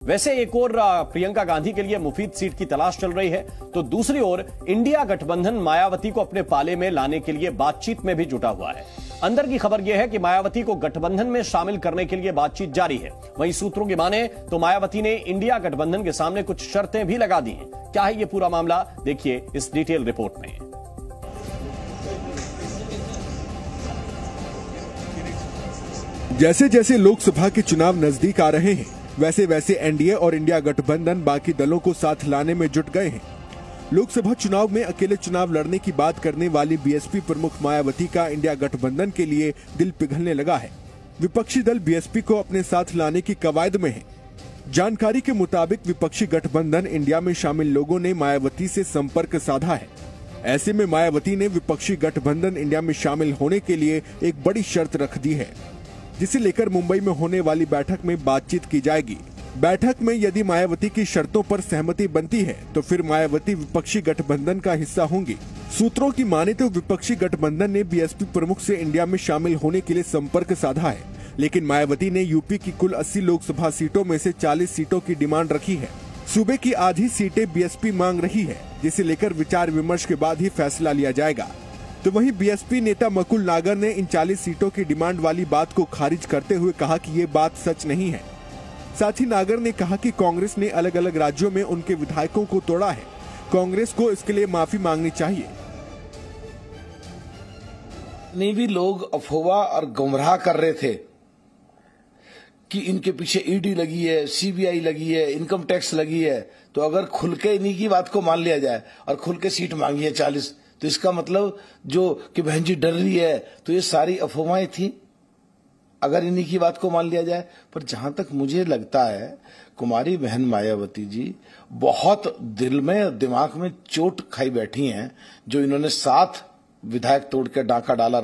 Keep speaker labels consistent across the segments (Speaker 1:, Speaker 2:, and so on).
Speaker 1: वैसे एक और प्रियंका गांधी के लिए मुफीद सीट की तलाश चल रही है, तो दूसरी ओर इंडिया गठबंधन मायावती को अपने पाले में लाने के लिए बातचीत में भी जुटा हुआ है। अंदर की खबर यह है कि मायावती को गठबंधन में शामिल करने के लिए बातचीत जारी है। वहीं सूत्रों की माने तो मायावती ने इंडिया गठबंधन के सामने कुछ शर्तें भी लगा दी हैं। क्या है ये पूरा मामला, देखिए इस डिटेल रिपोर्ट में।
Speaker 2: जैसे जैसे लोकसभा के चुनाव नजदीक आ रहे हैं, वैसे वैसे एनडीए और इंडिया गठबंधन बाकी दलों को साथ लाने में जुट गए हैं। लोकसभा चुनाव में अकेले चुनाव लड़ने की बात करने वाली बीएसपी प्रमुख मायावती का इंडिया गठबंधन के लिए दिल पिघलने लगा है। विपक्षी दल बीएसपी को अपने साथ लाने की कवायद में है। जानकारी के मुताबिक विपक्षी गठबंधन इंडिया में शामिल लोगों ने मायावती से संपर्क साधा है। ऐसे में मायावती ने विपक्षी गठबंधन इंडिया में शामिल होने के लिए एक बड़ी शर्त रख दी है, जिसे लेकर मुंबई में होने वाली बैठक में बातचीत की जाएगी। बैठक में यदि मायावती की शर्तों पर सहमति बनती है तो फिर मायावती विपक्षी गठबंधन का हिस्सा होंगी। सूत्रों की माने तो विपक्षी गठबंधन ने बीएसपी प्रमुख से इंडिया में शामिल होने के लिए संपर्क साधा है, लेकिन मायावती ने यूपी की कुल 80 लोकसभा सीटों में से 40 सीटों की डिमांड रखी है। सूबे की आधी सीटें बीएसपी मांग रही है, जिसे लेकर विचार विमर्श के बाद ही फैसला लिया जाएगा। तो वहीं बीएसपी नेता मकुल नागर ने इन 40 सीटों की डिमांड वाली बात को खारिज करते हुए कहा कि ये बात सच नहीं है। साथ ही नागर ने कहा कि कांग्रेस ने अलग अलग राज्यों में उनके विधायकों को तोड़ा है, कांग्रेस को इसके लिए माफी मांगनी चाहिए।
Speaker 3: नहीं भी लोग अफवाह और गुमराह कर रहे थे कि इनके पीछे ईडी लगी है, सीबीआई लगी है, इनकम टैक्स लगी है, तो अगर खुल के इन्हीं की बात को मान लिया जाए और खुल के सीट मांगी है 40, तो इसका मतलब जो कि बहन जी डर रही है, तो ये सारी अफवाहें थी अगर इन्हीं की बात को मान लिया जाए। पर जहां तक मुझे लगता है कुमारी बहन मायावती जी बहुत दिल में दिमाग में चोट खाई बैठी हैं, जो इन्होंने 7 विधायक तोड़ के डाका डाला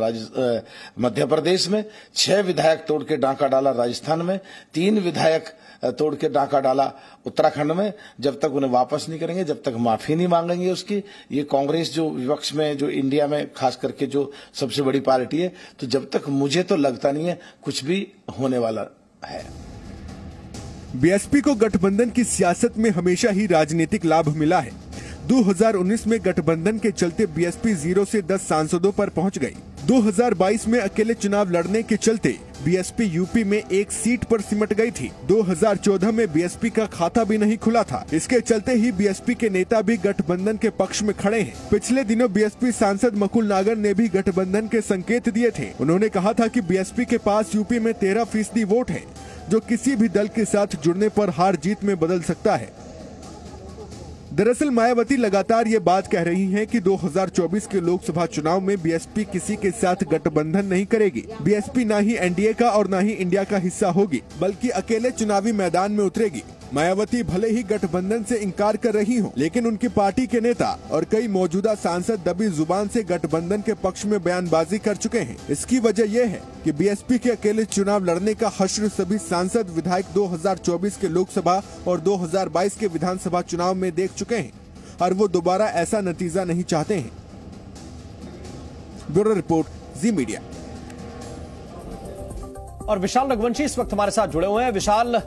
Speaker 3: मध्य प्रदेश में, 6 विधायक तोड़ के डाका डाला राजस्थान में, 3 विधायक तोड़ के डाका डाला उत्तराखंड में। जब तक उन्हें वापस नहीं करेंगे, जब तक माफी नहीं मांगेंगे उसकी, ये कांग्रेस जो विपक्ष में, जो इंडिया में खास करके जो सबसे बड़ी पार्टी है, तो जब तक मुझे तो लगता नहीं है कुछ भी होने वाला है।
Speaker 2: बीएसपी को गठबंधन की सियासत में हमेशा ही राजनीतिक लाभ मिला है। 2019 में गठबंधन के चलते बीएसपी 0 से 10 सांसदों पर पहुंच गई। 2022 में अकेले चुनाव लड़ने के चलते बीएसपी यूपी में 1 सीट पर सिमट गई थी। 2014 में बीएसपी का खाता भी नहीं खुला था। इसके चलते ही बीएसपी के नेता भी गठबंधन के पक्ष में खड़े हैं। पिछले दिनों बीएसपी सांसद मकुल नागर ने भी गठबंधन के संकेत दिए थे। उन्होंने कहा था कि बीएसपी के पास यूपी में 13% वोट है, जो किसी भी दल के साथ जुड़ने पर हार जीत में बदल सकता है। दरअसल मायावती लगातार ये बात कह रही हैं कि 2024 के लोकसभा चुनाव में बीएसपी किसी के साथ गठबंधन नहीं करेगी। बीएसपी ना ही एनडीए का और ना ही इंडिया का हिस्सा होगी, बल्कि अकेले चुनावी मैदान में उतरेगी। मायावती भले ही गठबंधन से इनकार कर रही हों, लेकिन उनकी पार्टी के नेता और कई मौजूदा सांसद दबी जुबान से गठबंधन के पक्ष में बयानबाजी कर चुके हैं। इसकी वजह यह है कि बीएसपी के अकेले चुनाव लड़ने का हश्र सभी सांसद विधायक 2024 के लोकसभा और 2022 के विधानसभा चुनाव में देख चुके हैं और वो दोबारा ऐसा नतीजा नहीं चाहते हैं। ब्यूरो रिपोर्ट, जी मीडिया।
Speaker 1: और विशाल रघुवंशी इस वक्त हमारे साथ जुड़े हुए हैं। विशाल,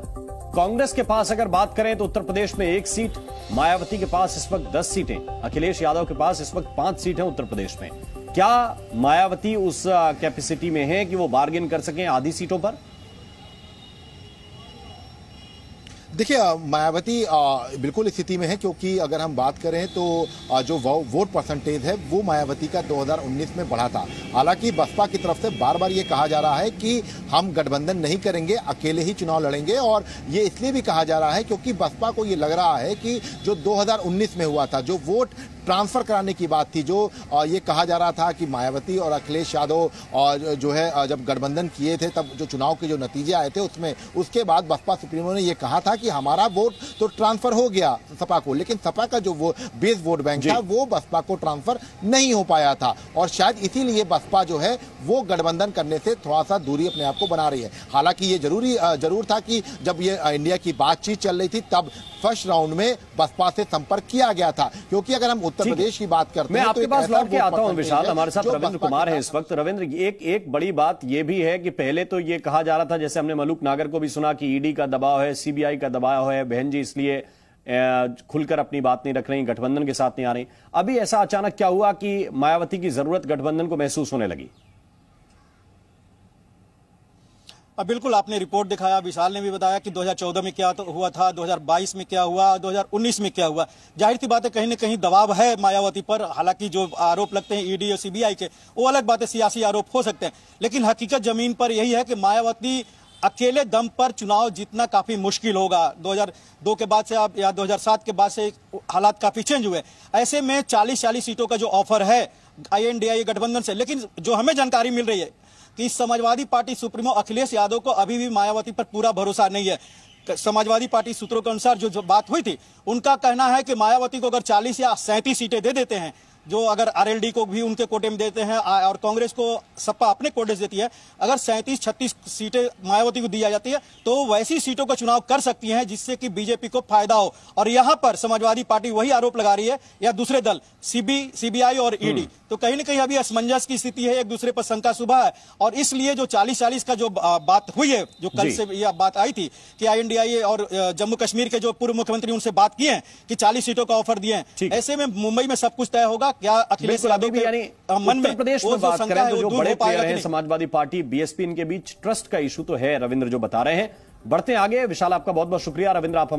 Speaker 1: कांग्रेस के पास अगर बात करें तो उत्तर प्रदेश में 1 सीट, मायावती के पास इस वक्त 10 सीटें, अखिलेश यादव के पास इस वक्त 5 सीटें उत्तर प्रदेश में। क्या मायावती उस कैपेसिटी में है कि वो बार्गेन कर सकें आधी सीटों पर?
Speaker 4: देखिए, मायावती बिल्कुल स्थिति में है, क्योंकि अगर हम बात करें तो जो वोट परसेंटेज है वो मायावती का 2019 में बढ़ा था। हालांकि बसपा की तरफ से बार बार ये कहा जा रहा है कि हम गठबंधन नहीं करेंगे, अकेले ही चुनाव लड़ेंगे, और ये इसलिए भी कहा जा रहा है क्योंकि बसपा को ये लग रहा है कि जो 2019 में हुआ था, जो वोट ट्रांसफर कराने की बात थी, जो ये कहा जा रहा था कि मायावती और अखिलेश यादव और जो है जब गठबंधन किए थे तब जो चुनाव के जो नतीजे आए थे उसमें, उसके बाद बसपा सुप्रीमो ने ये कहा था कि हमारा वोट तो ट्रांसफर हो गया सपा को, लेकिन सपा का जो वो बेस वोट बैंक था वो बसपा को ट्रांसफर नहीं हो पाया था, और शायद इसीलिए बसपा जो है वो गठबंधन करने से थोड़ा सा दूरी अपने आप को बना रही है। हालांकि ये जरूर था कि जब ये इंडिया की बातचीत चल रही थी तब फर्स्ट राउंड में बसपा से संपर्क किया गया था। क्योंकि अगर हम उत्तर प्रदेश की बात करते
Speaker 1: मैं
Speaker 4: हैं
Speaker 1: आपके
Speaker 4: तो
Speaker 1: पास लौट के आता हूं विशाल,
Speaker 4: है
Speaker 1: हमारे साथ
Speaker 4: जो
Speaker 1: रविंद्र
Speaker 4: बसपा
Speaker 1: कुमार है इस वक्त। रविंद्र, एक बड़ी बात यह भी है कि पहले तो ये कहा जा रहा था, जैसे हमने मलूक नागर को भी सुना, कि ईडी का दबाव है, सीबीआई का दबाव है, बहन जी इसलिए खुलकर अपनी बात नहीं रख रही, गठबंधन के साथ नहीं आ रही। अभी ऐसा अचानक क्या हुआ कि मायावती की जरूरत गठबंधन को महसूस होने लगी?
Speaker 5: बिल्कुल, आपने रिपोर्ट दिखाया, विशाल ने भी बताया कि 2014 में क्या तो हुआ था, 2022 में क्या हुआ, 2019 में क्या हुआ। जाहिर सी बात है, कहीं न कहीं दबाव है मायावती पर। हालांकि जो आरोप लगते हैं ईडी और सीबीआई के, वो अलग बात है, सियासी आरोप हो सकते हैं, लेकिन हकीकत जमीन पर यही है कि मायावती अकेले दम पर चुनाव जीतना काफी मुश्किल होगा। 2002 के बाद से आप या 2007 के बाद से हालात काफी चेंज हुए। ऐसे में 40 सीटों का जो ऑफर है INDA गठबंधन से, लेकिन जो हमें जानकारी मिल रही है कि समाजवादी पार्टी सुप्रीमो अखिलेश यादव को अभी भी मायावती पर पूरा भरोसा नहीं है। समाजवादी पार्टी सूत्रों के अनुसार जो बात हुई थी, उनका कहना है कि मायावती को अगर 40 या 37 सीटें दे देते हैं, जो अगर RLD को भी उनके कोटे में देते हैं और कांग्रेस को सपा अपने कोटे से देती है, अगर 37-36 सीटें मायावती को दी जाती है तो वैसी सीटों का चुनाव कर सकती हैं जिससे कि बीजेपी को फायदा हो। और यहां पर समाजवादी पार्टी वही आरोप लगा रही है, या दूसरे दल CBI और ED, तो कहीं ना कहीं अभी असमंजस की स्थिति है, एक दूसरे पर शंका सुबह है। और इसलिए जो 40-40 का जो बात हुई है, जो कल से यह बात आई थी कि INDA और जम्मू कश्मीर के जो पूर्व मुख्यमंत्री उनसे बात किए हैं कि 40 सीटों का ऑफर दिए हैं, ऐसे में मुंबई में सब कुछ तय होगा। क्या अखिलेश यादव के मन में
Speaker 1: उत्तर प्रदेश में बात करें तो जो बड़े प्लेयर हैं समाजवादी पार्टी BSP, इनके बीच ट्रस्ट का इशू तो है, रविंद्र जो बता रहे हैं। बढ़ते आगे। विशाल, आपका बहुत बहुत शुक्रिया। रविंद्र, आप